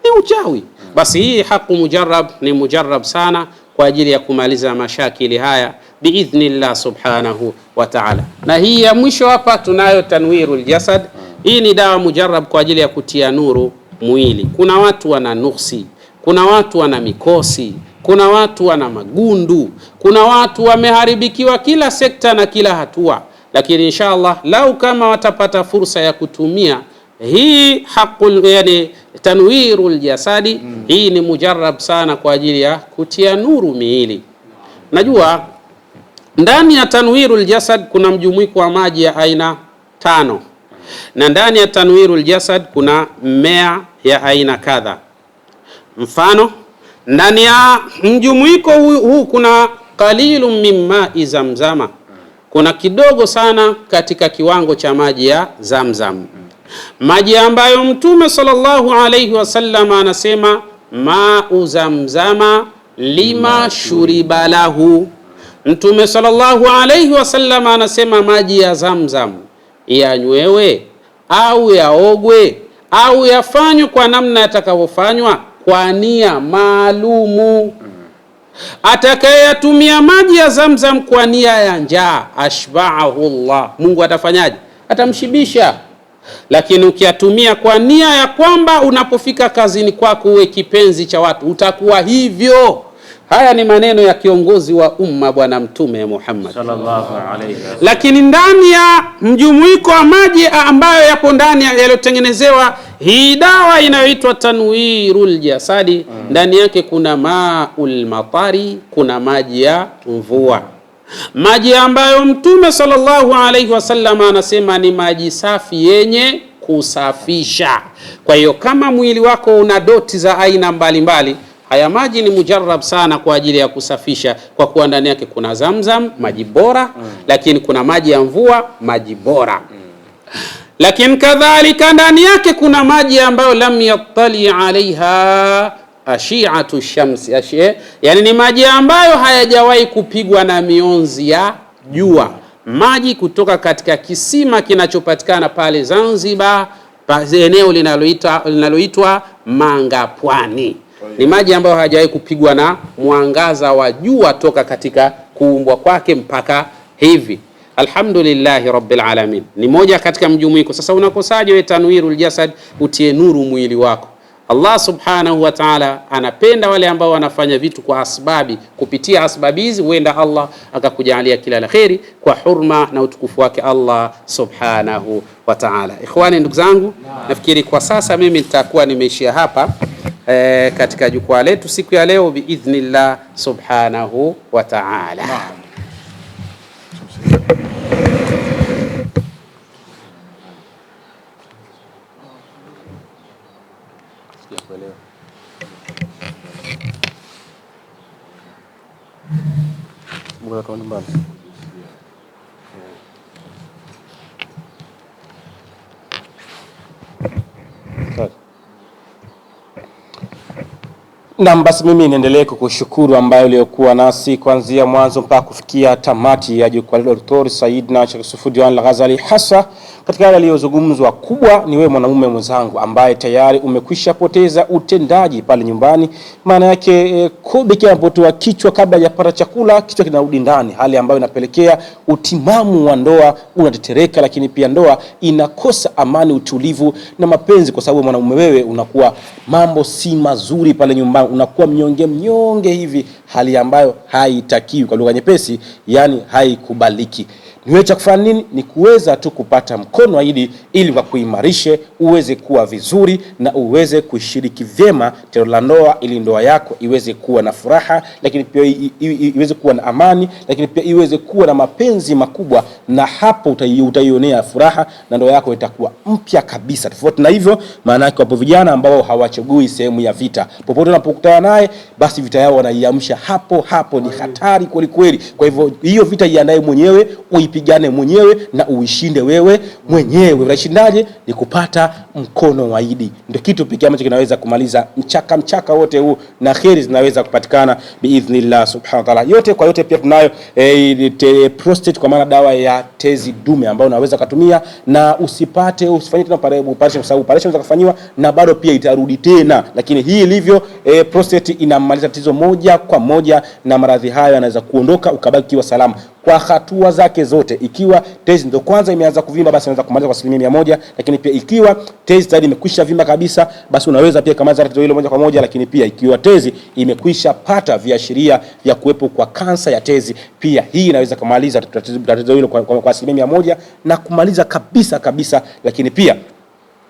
Ni uchawi. Basi hii haqu mujarrab ni mujarrab sana kwa ajili ya kumaliza mashakili haya biidhnillah subhanahu wa ta'ala. Na hii ya mwisho hapa tunayo tanwirul jasad. Hii ni dawa mujarrab kwa ajili ya kutia nuru mwili. Kuna watu wana nuksi, kuna watu wana mikosi, kuna watu wana magundu, kuna watu wameharibikiwa kila sekta na kila hatua. Lakini inshallah lau kama watapata fursa ya kutumia hii haqul, yani tanwirul jasadi, hii ni mujarrab sana kwa ajili ya kutia nuru miili. Najua ndani ya tanwirul jasad kuna mjumuiko wa maji ya aina 5, na ndani ya tanwirul jasad kuna mmea ya aina kadha. Mfano, ndani ya mjumuiko huu kuna qalilun min ma'i zamzama, kuna kidogo sana katika kiwango cha maji ya Zamzam, maji ambayo Mtume sallallahu alayhi wasallam anasema ma'u zamzama lima shuriba lahu. Mtume sallallahu alayhi wasallam anasema maji ya Zamzam yanywewe au yaogwe au yafanywe kwa namna yatakavyofanywa kwa nia maalumu. Atakayeyatumia maji ya Zamzam kwa nia ya njaa, ashba'ahu Allah, Mungu atafanyaje? Atamshibisha. Lakini ukiyatumia kwa nia ya kwamba unapofika kazini kwako uwe kipenzi cha watu, utakuwa hivyo. Haya ni maneno ya kiongozi wa umma Bwana Mtume Muhammad sallallahu alayhi wasallam. Lakini ndani ya mjumuiko wa maji ambayo yapo ndani yaliyotengenezewa hii dawa inayoitwa tanwirul jasadi, ndani yake kuna maul matari, kuna maji ya mvua, maji ambayo Mtume sallallahu alayhi wasallam anasema ni maji safi yenye kusafisha. Kwa hiyo kama mwili wako una doti za aina mbalimbali, haya maji ni mujarrab sana kwa ajili ya kusafisha, kwa kuwa ndani yake kuna Zamzam, maji bora, lakini kuna maji ya mvua, maji bora. Lakini kadhalika ndani yake kuna maji ambayo lam yattali alaiha ashi'atu shamsi, yani ni maji ambayo hayajawahi kupigwa na mionzi ya jua, maji kutoka katika kisima kinachopatikana pale Zanzibar, eneo linaloitwa Mangapwani. Ni maji ambayo hayajawahi kupigwa na mwangaza wa jua toka katika kuumbwa kwake mpaka hivi. Alhamdulillahi rabbil alamin. Ni moja katika mjumuiko. Sasa unakosaje we tanwirul jasad utie nuru mwili wako? Allah subhanahu wa ta'ala anapenda wale ambao wanafanya vitu kwa asbabi. Kupitia asbabi hizi huenda Allah akakujalia kila la kheri kwa hurma na utukufu wake Allah subhanahu wa ta'ala. Ikhwani, ndugu zangu, nafikiri kwa sasa mimi nitakuwa nimeishia hapa katika jukwaa letu siku ya leo biidhnillah subhanahu wa ta'ala. Na basi mimi niendelee kukushukuru ambayo uliokuwa nasi kuanzia mwanzo mpaka kufikia tamati ya jukwaa la Dr. Sayyidna Sheikh Saifuddin Al-Ghazali, hasa katika yale yaliyozungumzwa. Kubwa ni wewe mwanamume mwenzangu ambaye tayari umekwisha poteza utendaji pale nyumbani. Maana yake kobe kinapotoa kichwa kabla hajapata chakula, kichwa kinarudi ndani, hali ambayo inapelekea utimamu wa ndoa unatetereka, lakini pia ndoa inakosa amani, utulivu na mapenzi, kwa sababu mwanamume wewe unakuwa mambo si mazuri pale nyumbani, unakuwa mnyonge hivi, hali ambayo haitakiwi. Kwa lugha nyepesi, yani haikubaliki. Niwe cha kufanya nini? Ni kuweza tu kupata mkono wa ili kwa kuimarishe uweze kuwa vizuri na uweze kushiriki vyema tendo la ndoa, ili ndoa yako iweze kuwa na furaha, lakini pia iweze kuwa na amani, lakini pia iweze kuwa na mapenzi makubwa, na hapo utaionea furaha na ndoa yako itakuwa mpya kabisa. Tofauti na hivyo, maana yake wapo vijana ambao hawachagui sehemu ya vita. Popote kukutana naye, basi vita yao wanaiamsha hapo hapo. Ni hatari kweli kweli. Kwa hivyo hiyo vita iandae mwenyewe, uipigane mwenyewe na uishinde wewe mwenyewe. Unashindaje? Ni kupata mkono wa Idi. Ndio kitu pekee ambacho kinaweza kumaliza mchaka wote huu, na kheri zinaweza kupatikana biidhnillah subhanahu wa ta'ala. Yote kwa yote, pia tunayo prostate, kwa maana dawa ya tezi dume ambayo unaweza kutumia na usifanye tena operation, kwa sababu operation inaweza kufanywa na bado pia itarudi tena. Lakini hii ilivyo, prostate inamaliza tatizo moja kwa moja, na maradhi hayo yanaweza kuondoka ukabaki kiwa salama kwa hatua zake zote. Ikiwa tezi ndio kwanza imeanza kuvimba, basi unaweza kumaliza kwa 100%, lakini pia ikiwa tezi tayari imekwisha vimba kabisa, basi unaweza pia kumaliza tatizo hilo moja kwa moja. Lakini pia ikiwa tezi imekwisha pata viashiria vya kuwepo kwa kansa ya tezi, pia hii inaweza kumaliza tatizo hilo kwa 100% na kumaliza kabisa. Lakini pia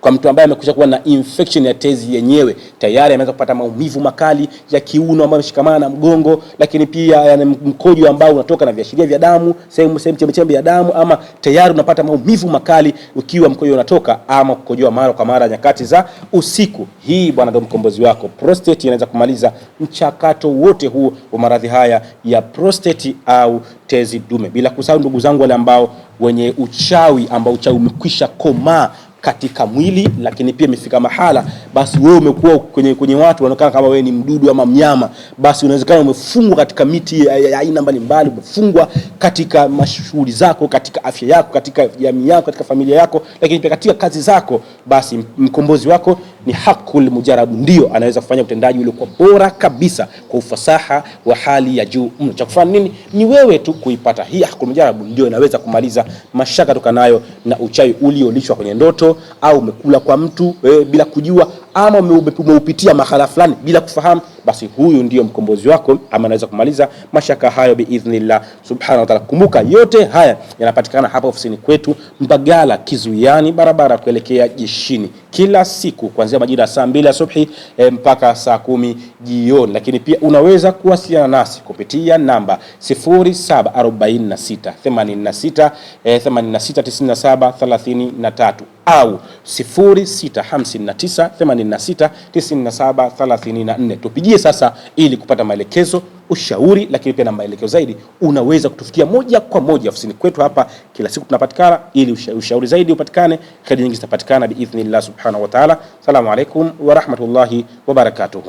kwa mtu ambaye amekwisha kuwa na infection ya tezi yenyewe, tayari ameanza kupata maumivu makali ya kiuno ambayo yameshikamana na mgongo, lakini pia mkojo ambao unatoka na viashiria vya damu, sehemu chembe ya damu, ama tayari unapata maumivu makali ukiwa mkojo unatoka ama kukojoa mara kwa mara nyakati za usiku, hii bwana ndio mkombozi wako. Prostate inaweza kumaliza mchakato wote huu wa maradhi haya ya prostate au tezi dume. Bila kusahau ndugu zangu wale ambao wenye uchawi, ambao uchawi umekwisha komaa katika mwili, lakini pia imefika mahala basi wewe umekuwa kwenye watu wanaonekana kama wewe ni mdudu ama mnyama, basi unawezekana umefungwa katika miti ya aina mbalimbali, umefungwa katika mashughuli zako, katika afya yako, katika jamii yako, katika familia yako, lakini pia katika kazi zako, basi mkombozi wako ni Haqqul Mujarabu, ndio anaweza kufanya utendaji ule kwa bora kabisa, kwa ufasaha wa hali ya juu. Cha kufanya nini? Ni wewe tu kuipata hii Haqqul Mujarabu, ndio inaweza kumaliza mashaka tokanayo na uchawi uliolishwa kwenye ndoto, au umekula kwa mtu bila kujua, ama umeupitia mahala fulani bila kufahamu, basi huyu ndio mkombozi wako, ama anaweza kumaliza mashaka hayo biidhnillah subhanahu wa ta'ala. Kumbuka yote haya yanapatikana hapa ofisini kwetu Mbagala Kizuiani, barabara kuelekea jeshini, kila siku kuanzia majira saa 2 asubuhi mpaka saa 10 jioni. Lakini pia unaweza kuwasiliana nasi kupitia namba 0746 86 97 33 au 0659 86 97 34. Tupigie sasa ili kupata maelekezo, ushauri, lakini pia na maelekezo zaidi unaweza kutufikia moja kwa moja ofisini kwetu hapa. Kila siku tunapatikana ili ushauri zaidi upatikane, kadi nyingi zitapatikana biidhnillah subhanahu wa ta'ala. Assalamu alaikum wa rahmatullahi wa barakatuh.